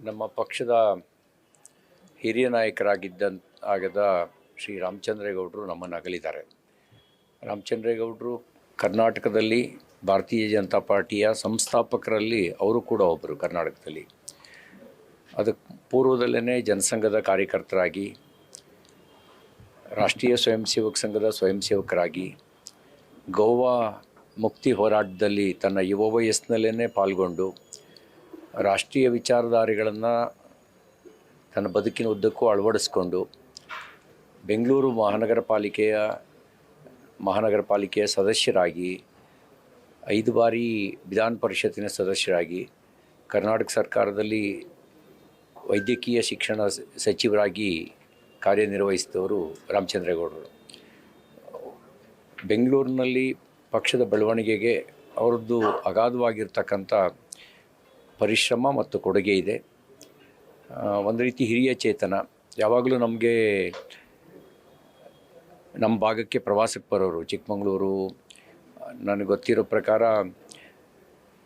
ನಮ್ಮ ಪಕ್ಷದ ಹಿರಿಯ ಆಗದ ಶ್ರೀ ರಾಮಚಂದ್ರೇಗೌಡರು ನಮ್ಮನ್ನು ಅಗಲಿದ್ದಾರೆ. ರಾಮಚಂದ್ರೇಗೌಡರು ಕರ್ನಾಟಕದಲ್ಲಿ ಭಾರತೀಯ ಜನತಾ ಪಾರ್ಟಿಯ ಸಂಸ್ಥಾಪಕರಲ್ಲಿ ಅವರು ಕೂಡ ಒಬ್ಬರು. ಕರ್ನಾಟಕದಲ್ಲಿ ಅದಕ್ಕೆ ಪೂರ್ವದಲ್ಲೇ ಜನಸಂಘದ ಕಾರ್ಯಕರ್ತರಾಗಿ, ರಾಷ್ಟ್ರೀಯ ಸ್ವಯಂ ಸೇವಕ ಸಂಘದ ಸ್ವಯಂ ಸೇವಕರಾಗಿ, ಗೋವಾ ಮುಕ್ತಿ ಹೋರಾಟದಲ್ಲಿ ತನ್ನ ಯುವ ವಯಸ್ಸಿನಲ್ಲೇ ಪಾಲ್ಗೊಂಡು ರಾಷ್ಟ್ರೀಯ ವಿಚಾರಧಾರೆಗಳನ್ನು ತನ್ನ ಬದುಕಿನ ಉದ್ದಕ್ಕೂ ಅಳವಡಿಸ್ಕೊಂಡು ಬೆಂಗಳೂರು ಮಹಾನಗರ ಪಾಲಿಕೆಯ ಸದಸ್ಯರಾಗಿ, 5 ಬಾರಿ ವಿಧಾನ ಪರಿಷತ್ತಿನ ಸದಸ್ಯರಾಗಿ, ಕರ್ನಾಟಕ ಸರ್ಕಾರದಲ್ಲಿ ವೈದ್ಯಕೀಯ ಶಿಕ್ಷಣ ಸಚಿವರಾಗಿ ಕಾರ್ಯನಿರ್ವಹಿಸಿದವರು ರಾಮಚಂದ್ರೇಗೌಡರು. ಬೆಂಗಳೂರಿನಲ್ಲಿ ಪಕ್ಷದ ಬೆಳವಣಿಗೆಗೆ ಅವರದ್ದು ಅಗಾಧವಾಗಿರ್ತಕ್ಕಂಥ ಪರಿಶ್ರಮ ಮತ್ತು ಕೊಡುಗೆ ಇದೆ. ಒಂದು ರೀತಿ ಹಿರಿಯ ಚೇತನ. ಯಾವಾಗಲೂ ನಮ್ಮ ಭಾಗಕ್ಕೆ ಪ್ರವಾಸಕ್ಕೆ ಬರೋರು. ಚಿಕ್ಕಮಗಳೂರು, ನನಗೆ ಗೊತ್ತಿರೋ ಪ್ರಕಾರ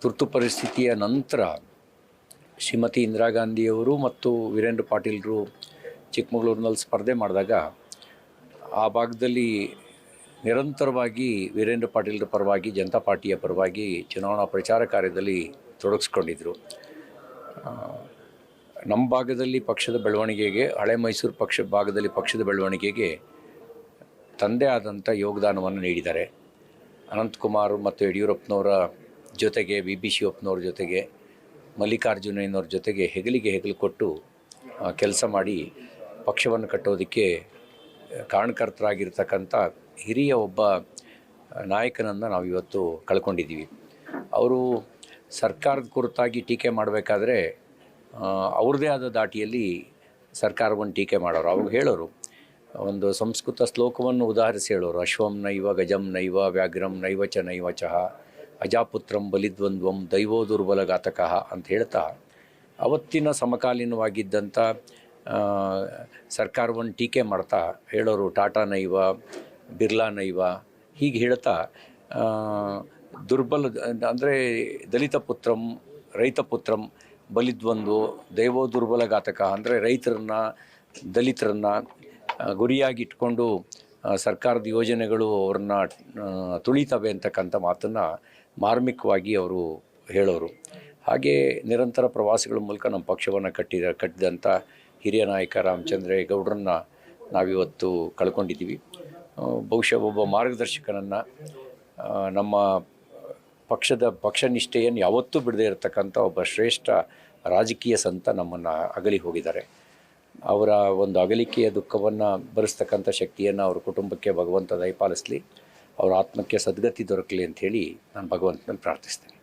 ತುರ್ತು ಪರಿಸ್ಥಿತಿಯ ನಂತರ ಶ್ರೀಮತಿ ಇಂದಿರಾ ಗಾಂಧಿಯವರು ಮತ್ತು ವೀರೇಂದ್ರ ಪಾಟೀಲರು ಚಿಕ್ಕಮಗಳೂರಿನಲ್ಲಿ ಸ್ಪರ್ಧೆ ಮಾಡಿದಾಗ ಆ ಭಾಗದಲ್ಲಿ ನಿರಂತರವಾಗಿ ವೀರೇಂದ್ರ ಪಾಟೀಲರ ಪರವಾಗಿ, ಜನತಾ ಪಾರ್ಟಿಯ ಪರವಾಗಿ ಚುನಾವಣಾ ಪ್ರಚಾರ ಕಾರ್ಯದಲ್ಲಿ ತೊಡಗಿಸ್ಕೊಂಡಿದ್ದರು. ನಮ್ಮ ಭಾಗದಲ್ಲಿ ಪಕ್ಷದ ಬೆಳವಣಿಗೆಗೆ, ಹಳೆ ಮೈಸೂರು ಭಾಗದಲ್ಲಿ ಪಕ್ಷದ ಬೆಳವಣಿಗೆಗೆ ತಂದೆ ಆದಂಥ ಯೋಗದಾನವನ್ನು ನೀಡಿದ್ದಾರೆ. ಅನಂತಕುಮಾರ್ ಮತ್ತು ಯಡಿಯೂರಪ್ಪನವರ ಜೊತೆಗೆ, ವಿ ಶಿವಪ್ಪನವ್ರ ಜೊತೆಗೆ, ಮಲ್ಲಿಕಾರ್ಜುನಯ್ಯನವ್ರ ಜೊತೆಗೆ ಹೆಗಲಿಗೆ ಹೆಗಲು ಕೊಟ್ಟು ಕೆಲಸ ಮಾಡಿ ಪಕ್ಷವನ್ನು ಕಟ್ಟೋದಕ್ಕೆ ಕಾರಣಕರ್ತರಾಗಿರ್ತಕ್ಕಂಥ ಹಿರಿಯ ಒಬ್ಬ ನಾಯಕನನ್ನು ನಾವು ಇವತ್ತು ಕಳ್ಕೊಂಡಿದ್ದೀವಿ. ಅವರು ಸರ್ಕಾರದ ಕುರಿತಾಗಿ ಟೀಕೆ ಮಾಡಬೇಕಾದ್ರೆ ಅವ್ರದ್ದೇ ಆದ ದಾಟಿಯಲ್ಲಿ ಸರ್ಕಾರವನ್ನು ಟೀಕೆ ಮಾಡೋರು. ಅವಾಗ ಹೇಳೋರು, ಒಂದು ಸಂಸ್ಕೃತ ಶ್ಲೋಕವನ್ನು ಉದಾಹರಿಸಿ ಹೇಳೋರು, ಅಶ್ವಂ ನೈವ ಗಜಂ ನೈವ ವ್ಯಾಘ್ರಂ ನೈವ ಚ ನೈವ ಚಃ ಅಜಾಪುತ್ರಂ ಬಲಿದ್ವಂದ್ವಂ ದೈವೋ ದುರ್ಬಲಘಾತಕಃ ಅಂತ ಹೇಳ್ತಾ ಅವತ್ತಿನ ಸಮಕಾಲೀನವಾಗಿದ್ದಂಥ ಸರ್ಕಾರವನ್ನು ಟೀಕೆ ಮಾಡ್ತಾ ಹೇಳೋರು, ಟಾಟಾ ನೈವ, ಬಿರ್ಲಾ ನೈವ, ಹೀಗೆ ಹೇಳ್ತಾ ಅಂದರೆ ದಲಿತ ಪುತ್ರಂ ರೈತ ಪುತ್ರಂ ಬಲಿದ್ವಂದು ದೈವೋ ದುರ್ಬಲಘಾತಕ ಅಂದರೆ ರೈತರನ್ನು, ದಲಿತರನ್ನು ಗುರಿಯಾಗಿ ಇಟ್ಕೊಂಡು ಸರ್ಕಾರದ ಯೋಜನೆಗಳು ಅವ್ರನ್ನ ತುಳಿತವೆ ಅಂತಕ್ಕಂಥ ಮಾತನ್ನು ಮಾರ್ಮಿಕವಾಗಿ ಅವರು ಹೇಳೋರು. ಹಾಗೆ ನಿರಂತರ ಪ್ರವಾಸಗಳ ಮೂಲಕ ನಮ್ಮ ಪಕ್ಷವನ್ನು ಕಟ್ಟಿದಂಥ ಹಿರಿಯ ನಾಯಕ ರಾಮಚಂದ್ರೇಗೌಡರನ್ನ ನಾವಿವತ್ತು ಕಳ್ಕೊಂಡಿದ್ದೀವಿ. ಬಹುಶಃ ಒಬ್ಬ ಮಾರ್ಗದರ್ಶಕನನ್ನು, ನಮ್ಮ ಪಕ್ಷ ನಿಷ್ಠೆಯನ್ನು ಯಾವತ್ತೂ ಬಿಡದೇ ಇರತಕ್ಕಂಥ ಒಬ್ಬ ಶ್ರೇಷ್ಠ ರಾಜಕೀಯ ಸಂತ ನಮ್ಮನ್ನು ಅಗಲಿ ಹೋಗಿದ್ದಾರೆ. ಅವರ ಒಂದು ಅಗಲಿಕೆಯ ದುಃಖವನ್ನು ಭರಿಸ್ತಕ್ಕಂಥ ಶಕ್ತಿಯನ್ನು ಅವ್ರ ಕುಟುಂಬಕ್ಕೆ ಭಗವಂತ ದಯಪಾಲಿಸಲಿ, ಅವರ ಆತ್ಮಕ್ಕೆ ಸದ್ಗತಿ ದೊರಕಲಿ ಅಂಥೇಳಿ ನಾನು ಭಗವಂತನಲ್ಲಿ ಪ್ರಾರ್ಥಿಸ್ತೇನೆ.